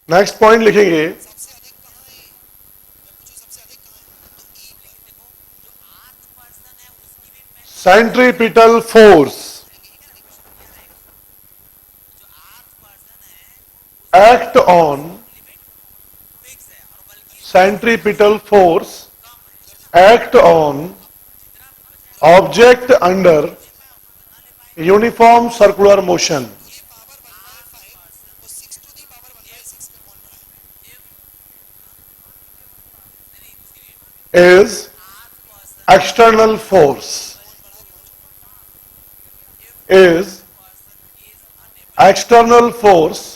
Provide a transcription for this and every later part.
Next point लिखेंगे, centripetal force act on centripetal force act on object under uniform circular motion is external force is external force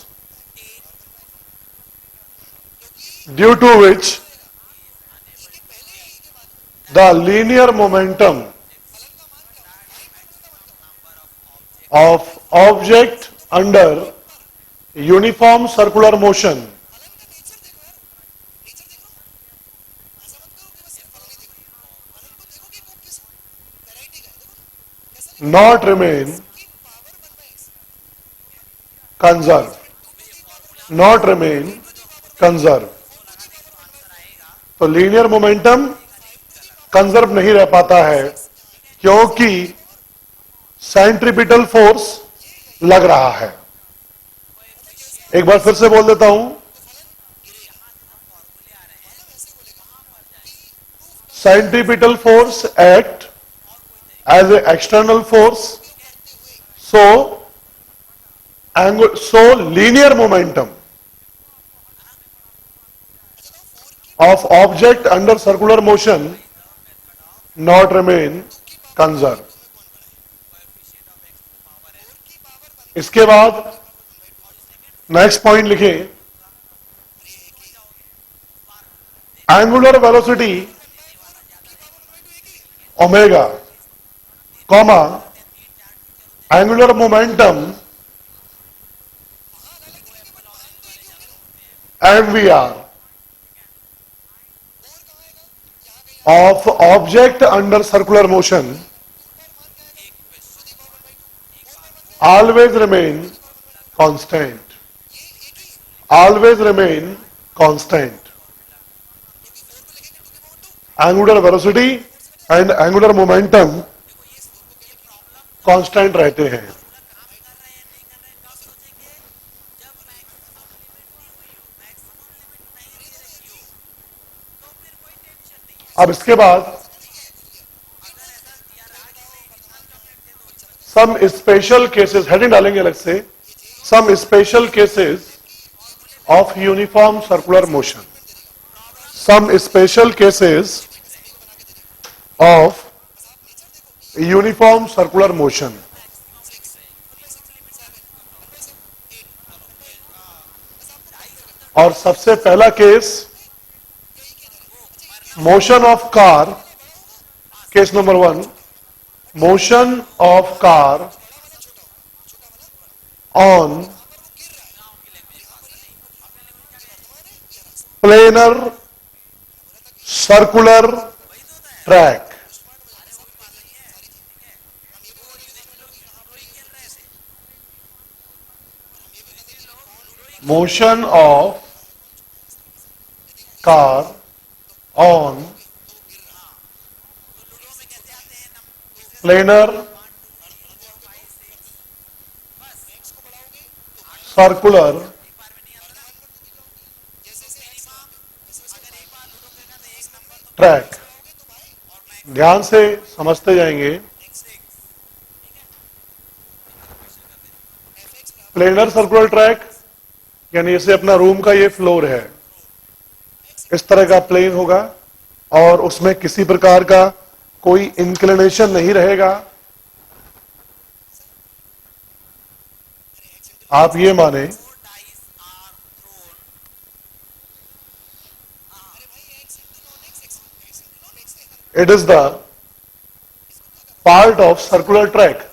due to which the linear momentum of object under uniform circular motion not remain conserve not remain conserve। तो linear momentum conserve नहीं रह पाता है क्योंकि centripetal force लग रहा है। एक बार फिर से बोल देता हूं, centripetal force act as a external force, so linear momentum of object under circular motion not remain conserve। इसके बाद नेक्स्ट पॉइंट लिखें, angular velocity omega comma angular momentum MVR of object under circular motion always remain constant, always remain constant। angular velocity and angular momentum constant रहते हैं। अब इसके बाद सम special cases, heading डालेंगे अलग से, some special cases of uniform circular motion, some special cases of uniform circular motion. और सबसे पहला case motion of car, case number 1, motion of car on planar circular track. Motion of car on planar circular track. ध्यान से समझते जाएंगे। Planar circular track यानी इसे अपना रूम का ये फ्लोर है, इस तरह का प्लेन होगा और उसमें किसी प्रकार का कोई इंक्लिनेशन नहीं रहेगा। आप ये माने it is the part of circular track.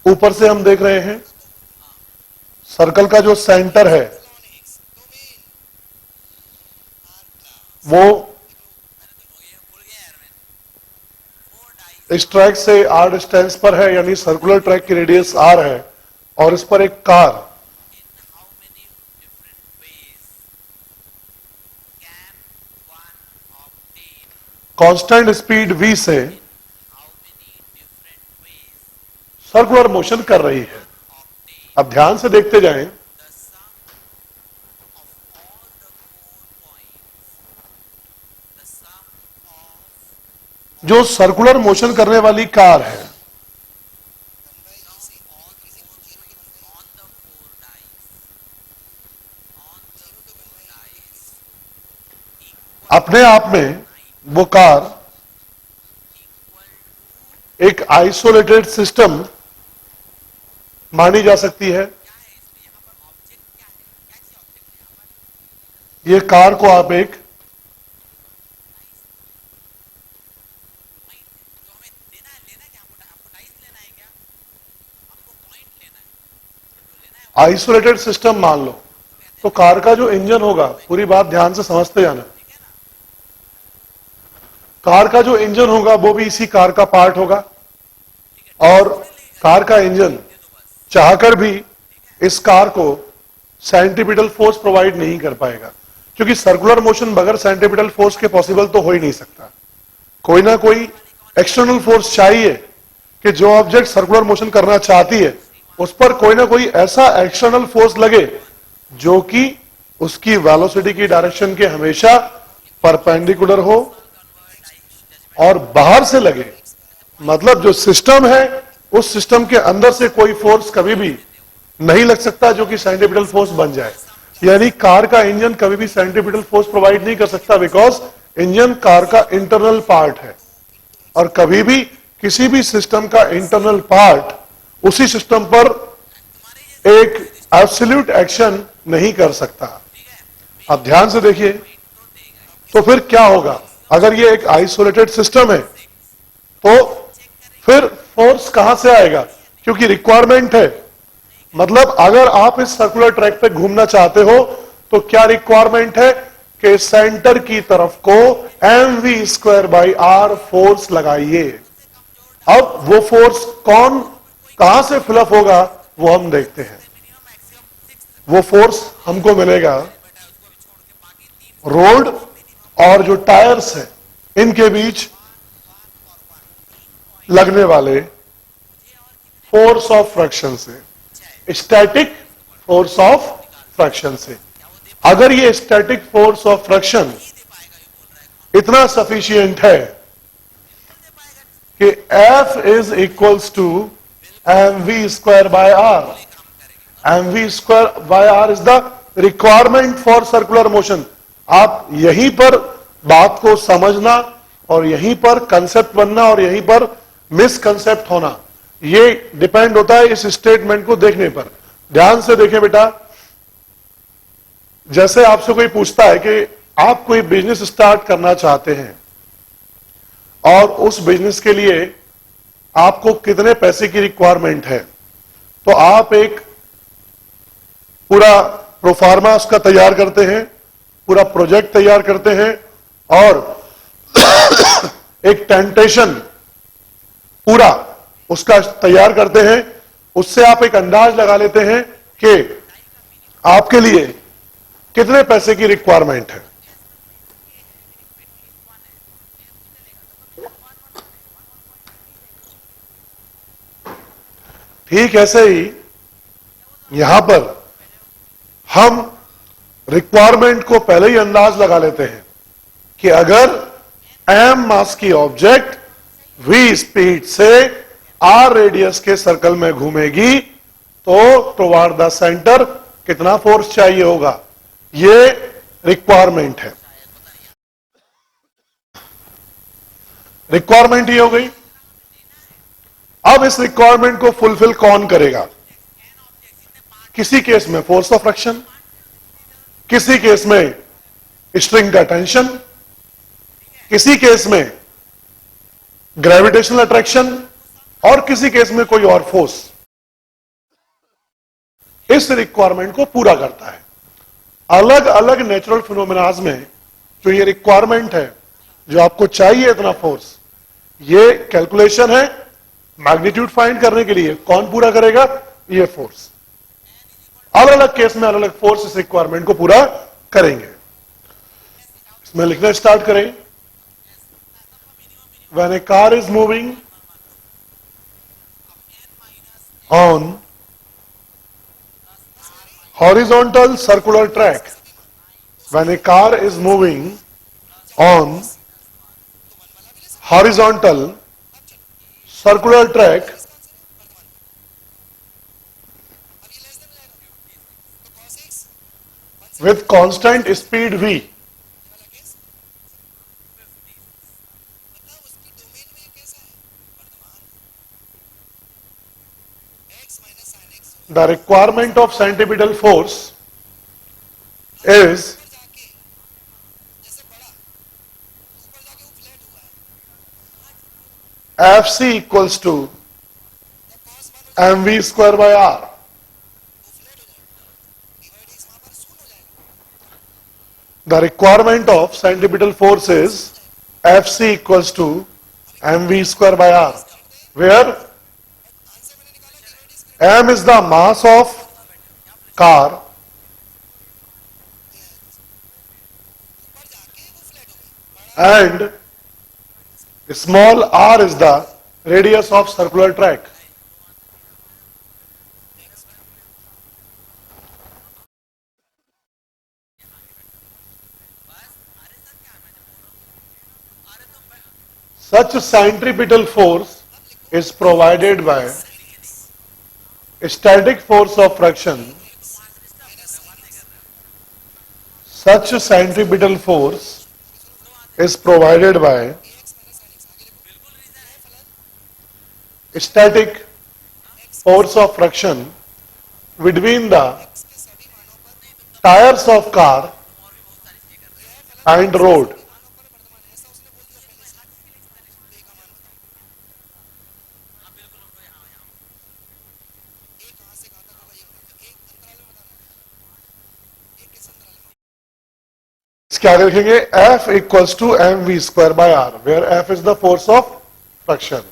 ऊपर से हम देख रहे हैं सर्कल का जो सेंटर है वो इस ट्रैक से r डिस्टेंस पर है, यानी सर्कुलर ट्रैक की रेडियस r है और इस पर एक कार कांस्टेंट स्पीड v से सर्कुलर मोशन कर रही है। अब ध्यान से देखते जाएं। जो सर्कुलर मोशन करने वाली कार है, अपने आप में वो कार एक आइसोलेटेड सिस्टम मानी जा सकती है। ये कार को आप एक आइसोलेटेड सिस्टम मान लो, तो कार का जो इंजन होगा, पूरी बात ध्यान से समझते जाना, कार का जो इंजन होगा वो भी इसी कार का पार्ट होगा, और कार का इंजन चाहकर भी इस कार को सेंट्रीपिटल फोर्स प्रोवाइड नहीं कर पाएगा, क्योंकि सर्कुलर मोशन बगैर सेंट्रीपिटल फोर्स के पॉसिबल तो हो ही नहीं सकता। कोई ना कोई एक्सटर्नल फोर्स चाहिए कि जो ऑब्जेक्ट सर्कुलर मोशन करना चाहती है उस पर कोई ना कोई ऐसा एक्सटर्नल फोर्स लगे जो कि उसकी वेलोसिटी की डायरेक्शन के हमेशा परपेंडिकुलर हो और बाहर से लगे, मतलब जो सिस्टम है उस सिस्टम के अंदर से कोई फोर्स कभी भी नहीं लग सकता जो कि सेंट्रीपिटल फोर्स बन जाए। यानी कार का इंजन कभी भी सेंट्रीपिटल फोर्स प्रोवाइड नहीं कर सकता, बिकॉज इंजन कार का इंटरनल पार्ट है, और कभी भी किसी भी सिस्टम का इंटरनल पार्ट उसी सिस्टम पर एक एब्सोल्यूट एक्शन नहीं कर सकता। अब ध्यान से देखिए, तो फिर क्या होगा अगर ये एक आइसोलेटेड सिस्टम है, तो फिर फोर्स कहां से आएगा, क्योंकि रिक्वायरमेंट है। मतलब अगर आप इस सर्कुलर ट्रैक पे घूमना चाहते हो तो क्या रिक्वायरमेंट है कि सेंटर की तरफ को mv²/r फोर्स लगाइए। अब वो फोर्स कहां से फिलअप होगा वो हम देखते हैं। वो फोर्स हमको मिलेगा रोड और जो टायर्स है इनके बीच लगने वाले फोर्स ऑफ फ्रैक्शन से, स्टैटिक फोर्स ऑफ फ्रैक्शन से। अगर ये स्टैटिक फोर्स ऑफ फ्रैक्शन इतना सफिशिएंट है कि F is equals to mv²/r, mv²/r is the requirement for circular motion. आप यहीं पर बात को समझना और यहीं पर कंसेप्ट बनना और यहीं पर मिसकंसेप्ट होना, ये डिपेंड होता है इस स्टेटमेंट को देखने पर। ध्यान से देखें बेटा, जैसे आपसे कोई पूछता है कि आप कोई बिजनेस स्टार्ट करना चाहते हैं और उस बिजनेस के लिए आपको कितने पैसे की रिक्वायरमेंट है, तो आप एक पूरा प्रोफार्मा उसका तैयार करते हैं, पूरा प्रोजेक्ट तैयार करते हैं और एक टेंटेशन पूरा उसका तैयार करते हैं। उससे आप एक अंदाज लगा लेते हैं कि आपके लिए कितने पैसे की रिक्वायरमेंट है। ठीक ऐसे ही यहां पर हम रिक्वायरमेंट को पहले ही अंदाज लगा लेते हैं कि अगर m मास की ऑब्जेक्ट v स्पीड से r रेडियस के सर्कल में घूमेगी तो टुवर्ड द सेंटर कितना फोर्स चाहिए होगा, ये रिक्वायरमेंट है। रिक्वायरमेंट ये हो गई। अब इस रिक्वायरमेंट को फुलफिल कौन करेगा? किसी केस में फोर्स ऑफ फ्रैक्शन, किसी केस में स्ट्रिंग का टेंशन, किसी केस में ग्रेविटेशनल अट्रैक्शन और किसी केस में कोई और फोर्स इस रिक्वायरमेंट को पूरा करता है। अलग अलग नेचुरल फिनोमेनाज में जो ये रिक्वायरमेंट है, जो आपको चाहिए इतना फोर्स, ये कैलकुलेशन है मैग्नीट्यूड फाइंड करने के लिए। कौन पूरा करेगा? ये फोर्स। अलग अलग केस में अलग अलग फोर्स इस रिक्वायरमेंट को पूरा करेंगे। इसमें लिखना स्टार्ट करें। when a car is moving on horizontal circular track, when a car is moving on horizontal circular track with constant speed v, the requirement of centripetal force is Fc equals to mv square by r. The requirement of centripetal force is Fc equals to mv square by r, where m is the mass of car and small r is the radius of circular track. Such centripetal force is provided by static force of friction. Such centripetal force is provided by static force of friction between the tires of car and road. इसके आगे लिखेंगे F equals to mv square by r, where F is the force of friction.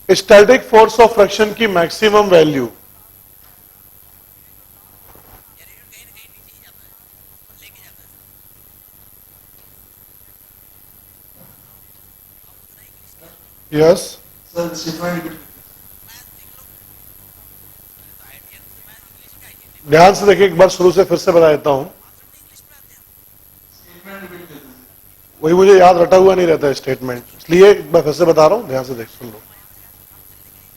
Static force of friction की maximum value yes ध्यान से देखिए, एक बार शुरू से फिर से बता देता हूं, वही मुझे याद रटा हुआ नहीं रहता है स्टेटमेंट, इसलिए एक बार फिर से बता रहा हूं, ध्यान से देख सुन लो.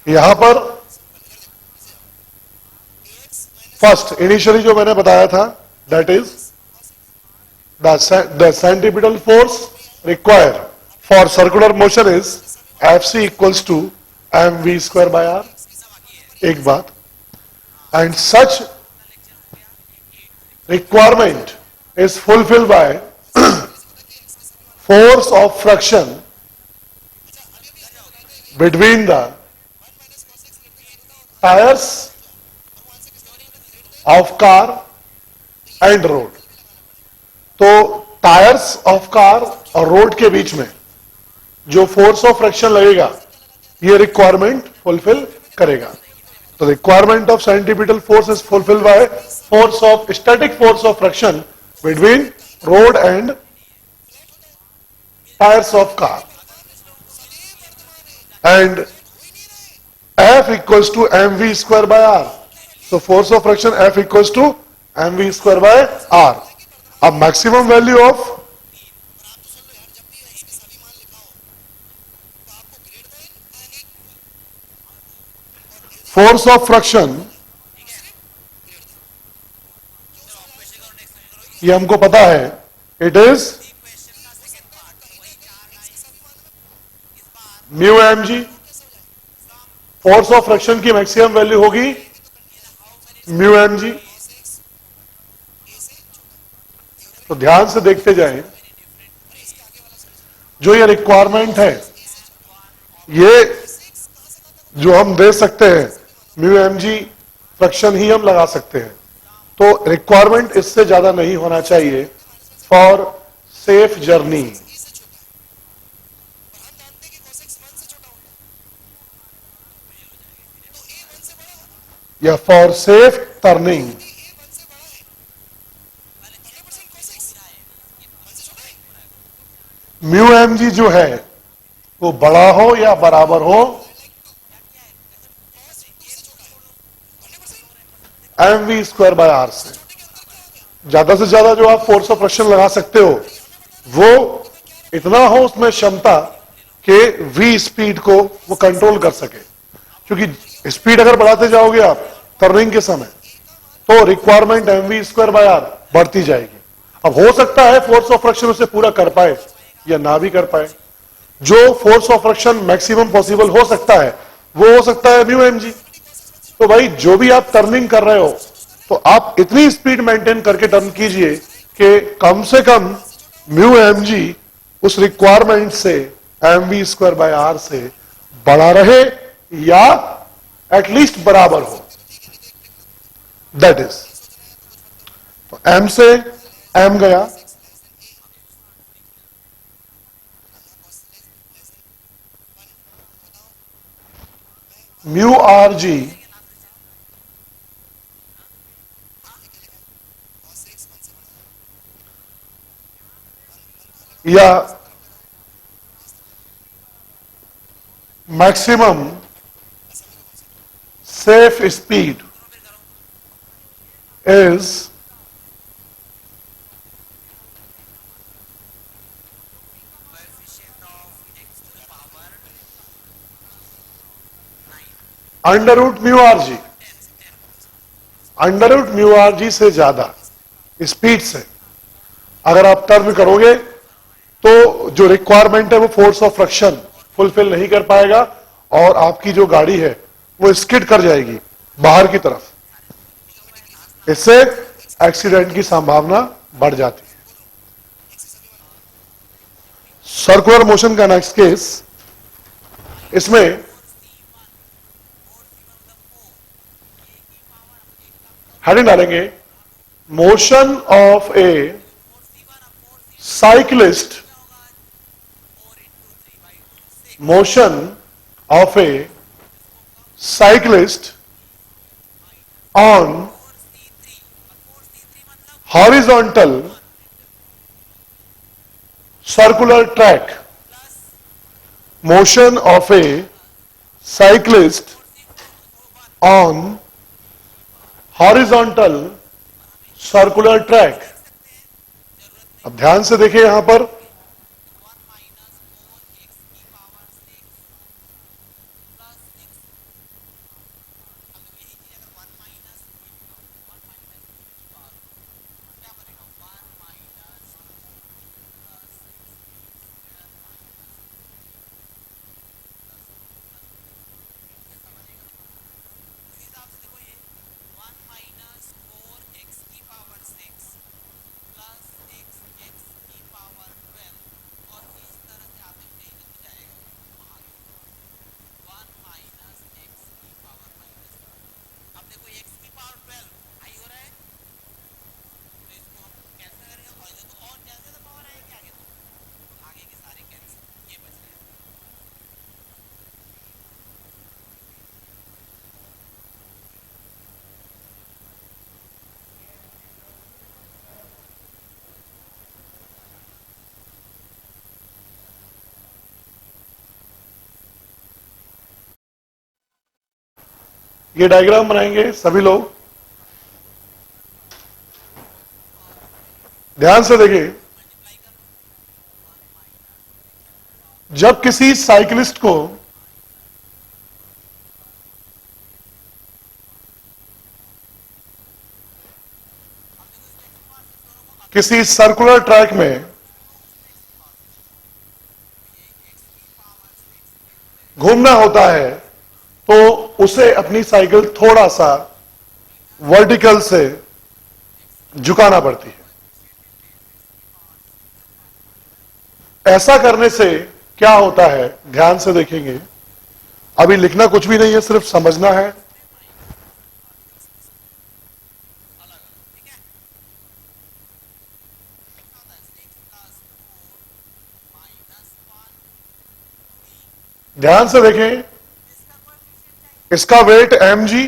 यहां पर फर्स्ट इनिशियली जो मैंने बताया था, that is the centripetal force required for circular motion is Fc equals to mv square by r. एक बात. And such requirement is fulfilled by force of friction between the tires of car and road. तो tyres of car और road के बीच में जो force of friction लगेगा, ये requirement fulfil करेगा. तो requirement of centripetal force is fulfil by force of static force of friction between road and tyres of car. And F equals to mv square by r. So force of friction F equals to mv square by r. अब maximum value of force of friction, ये हमको पता है, it is mu M G. Force of friction की maximum value होगी mu M G. तो ध्यान से देखते जाएं, जो ये रिक्वायरमेंट है, ये जो हम दे सकते हैं म्यू एम जी फ्रिक्शन ही हम लगा सकते हैं. तो रिक्वायरमेंट इससे ज्यादा नहीं होना चाहिए फॉर सेफ जर्नी. या for safe turning. M G जो है वो बड़ा हो या बराबर हो M V square by R से। ज्यादा से ज्यादा जो आप फोर्स ऑफ फ्रिक्शन लगा सकते हो वो इतना हो उसमें क्षमता कि वी स्पीड को वो कंट्रोल कर सके, क्योंकि स्पीड अगर बढ़ाते जाओगे आप टर्निंग के समय तो requirement M V square by R बढ़ती जाएगी। अब हो सकता है फोर्स ऑफ फ्रिक्शन उसे पूरा कर पाए या ना भी कर पाए। जो force of friction maximum possible हो सकता है वो हो सकता है म्यू एम जी। तो भाई जो भी आप टर्निंग कर रहे हो तो आप इतनी स्पीड मेंटेन करके टर्न कीजिए कि कम से कम म्यू एम जी उस रिक्वायरमेंट से M V square by R से बड़ा रहे या एटलीस्ट बराबर हो, दैट इज। तो एम से एम गया, म्यू आर जी या maximum safe speed is under root mu R G. Under root mu R G से ज्यादा स्पीड से अगर आप टर्न करोगे तो जो रिक्वायरमेंट है वो फोर्स ऑफ फ्रिक्शन फुलफिल नहीं कर पाएगा और आपकी जो गाड़ी है वो स्किड कर जाएगी बाहर की तरफ। इससे एक्सीडेंट की संभावना बढ़ जाती है। सर्कुलर मोशन का नेक्स्ट केस, इसमें हेडिंग डालेंगे motion of A cyclist, motion of a cyclist on horizontal circular track. Motion of a cyclist on horizontal circular track. अब ध्यान से देखिए यहां पर ये डायग्राम बनाएंगे सभी लोग, ध्यान से देखिए। जब किसी साइकिलिस्ट को किसी सर्कुलर ट्रैक में घूमना होता है तो उसे अपनी साइकिल थोड़ा सा वर्टिकल से झुकाना पड़ती है। ऐसा करने से क्या होता है ध्यान से देखेंगे। अभी लिखना कुछ भी नहीं है, सिर्फ समझना है। ध्यान से देखें, इसका वेट एम जी,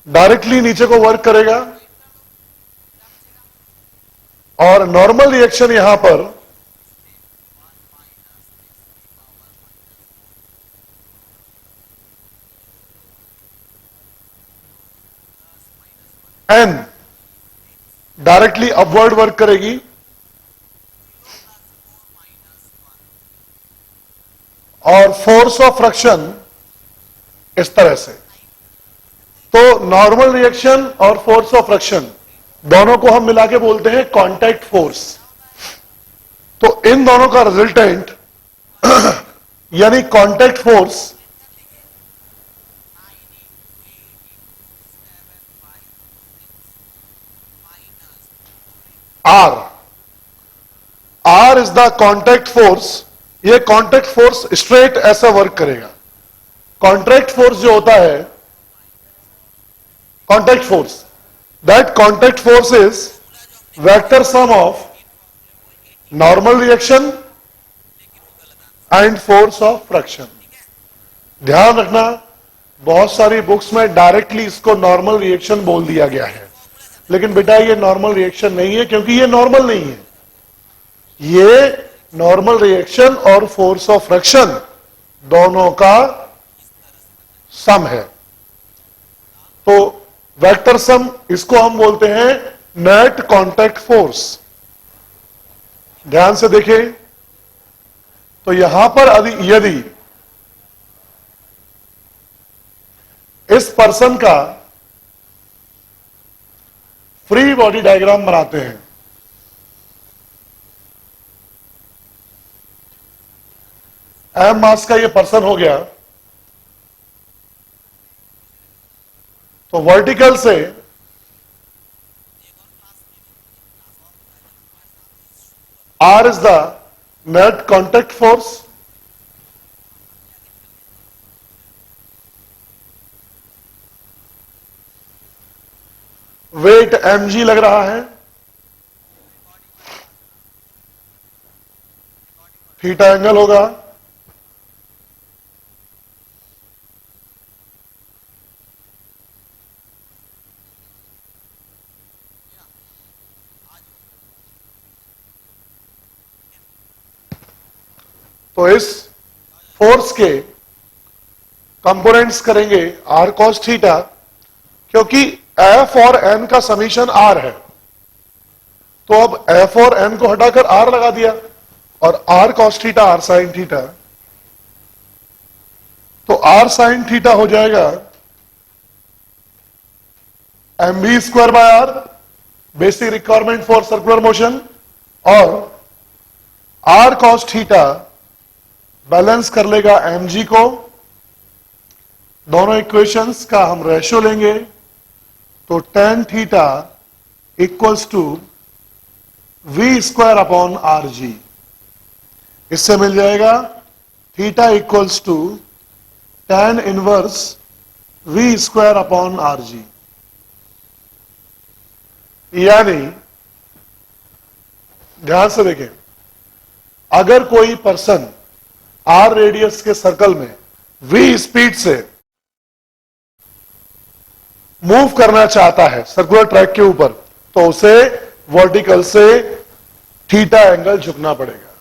डायरेक्टली नीचे को वर्क करेगा और नॉर्मल रिएक्शन यहां पर एन डायरेक्टली अपवर्ड वर्क करेगी और फोर्स ऑफ फ्रिक्शन इस तरह से। तो नॉर्मल रिएक्शन और फोर्स ऑफ फ्रिक्शन दोनों को हम मिला के बोलते हैं कांटेक्ट फोर्स। तो इन दोनों का रिजल्टेंट यानी contact force R is the contact force. ये कांटेक्ट फोर्स स्ट्रेट ऐसा वर्क करेगा। कांटेक्ट फोर्स जो होता है, contact force, that contact force is vector sum of normal reaction and force of friction. ध्यान रखना, बहुत सारी बुक्स में डायरेक्टली इसको नॉर्मल रिएक्शन बोल दिया गया है, लेकिन बेटा ये नॉर्मल रिएक्शन नहीं है, क्योंकि ये नॉर्मल नहीं है। ये नॉर्मल रिएक्शन और फोर्स ऑफ फ्रिक्शन दोनों का सम है। तो वेक्टर सम, इसको हम बोलते हैं नेट कांटेक्ट फोर्स। ध्यान से देखें, तो यहां पर यदि इस पर्सन का फ्री बॉडी डायग्राम बनाते हैं, एम मास का ये पर्सन हो गया, तो वर्टिकल से R is the net contact force, weight mg लग रहा है, थीटा एंगल होगा, तो इस फोर्स के कंपोनेंट्स करेंगे आर कॉस थीटा, क्योंकि एफ और एन का समीशन आर है। तो अब एफ और एन को हटाकर आर लगा दिया और R cos theta R sine theta, तो आर साइन थीटा हो जाएगा M B square by R, basic requirement for circular motion, और आर कॉस थीटा बैलेंस कर लेगा एम जी को। दोनों इक्वेशंस का हम रेशियो लेंगे, तो tan theta equals to V square upon R G. इससे मिल जाएगा theta equals to tan inverse V square upon R G. यानी ध्यान से देखें, अगर कोई पर्सन आर रेडियस के सर्कल में वी स्पीड से मूव करना चाहता है सर्कुलर ट्रैक के ऊपर, तो उसे वर्टिकल से थीटा एंगल झुकना पड़ेगा,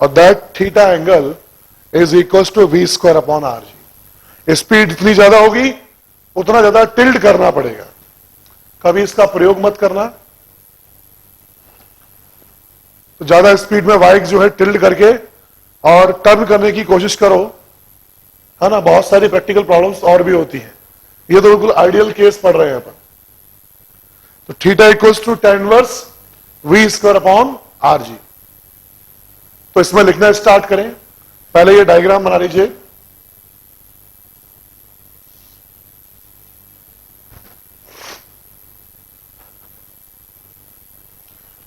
और that theta angle is equal to V square upon R G. Speed जितनी ज्यादा होगी उतना ज्यादा टिल्ट करना पड़ेगा। कभी इसका प्रयोग मत करना, तो ज्यादा स्पीड में बाइक जो है टिल्ट करके और टर्न करने की कोशिश करो, है ना। बहुत सारी प्रैक्टिकल प्रॉब्लम्स और भी होती हैं, ये तो बिल्कुल आइडियल केस पढ़ रहे हैं अपन। तो theta equals to tan inverse V square upon R G. तो इसमें लिखना स्टार्ट करें। पहले ये डायग्राम बना लीजिए,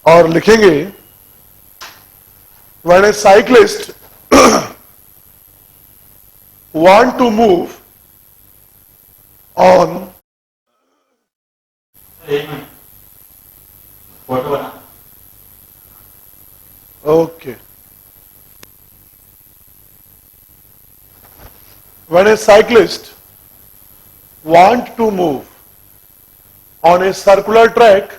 और लिखेंगे when a cyclist want to move on okay when a cyclist want to move on a circular track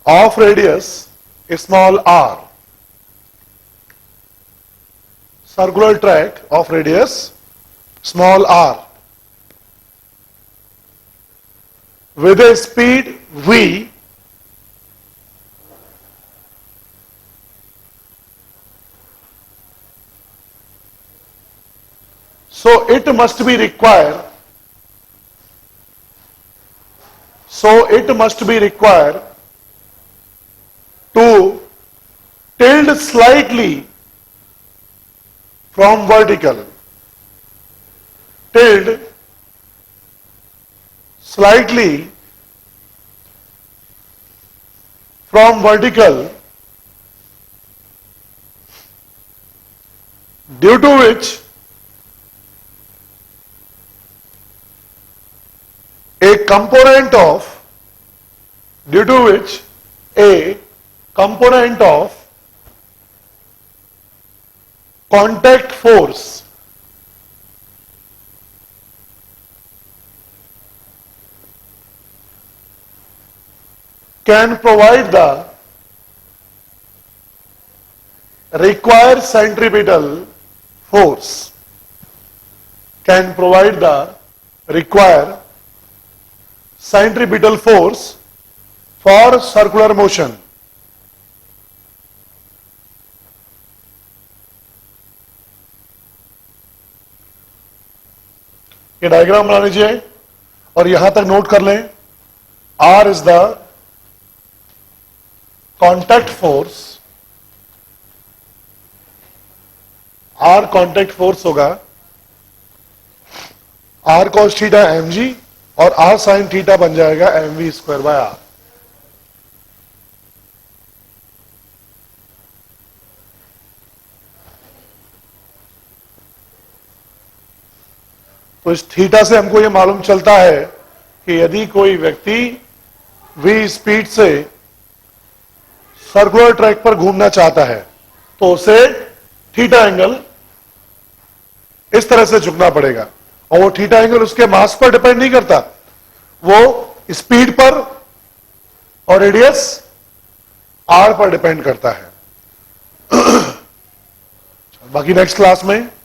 of radius small r. Circular track of radius small r with a speed v so it must be required to tilt slightly from vertical, tilt slightly from vertical, due to which a component of contact force can provide the required centripetal force, for circular motion. ये diagram बना लीजिए और यहां तक note कर लें, R is the contact force, R contact force होगा R cos theta mg और R sin थीटा बन जाएगा mv स्क्वायर बाय R। तो इस थीटा से हमको यह मालूम चलता है कि यदि कोई व्यक्ति v स्पीड से सर्कुलर ट्रैक पर घूमना चाहता है तो उसे थीटा एंगल इस तरह से झुकना पड़ेगा, और वो थीटा एंगल उसके मास पर डिपेंड नहीं करता, वो स्पीड पर और रेडियस r पर डिपेंड करता है। बाकी नेक्स्ट क्लास में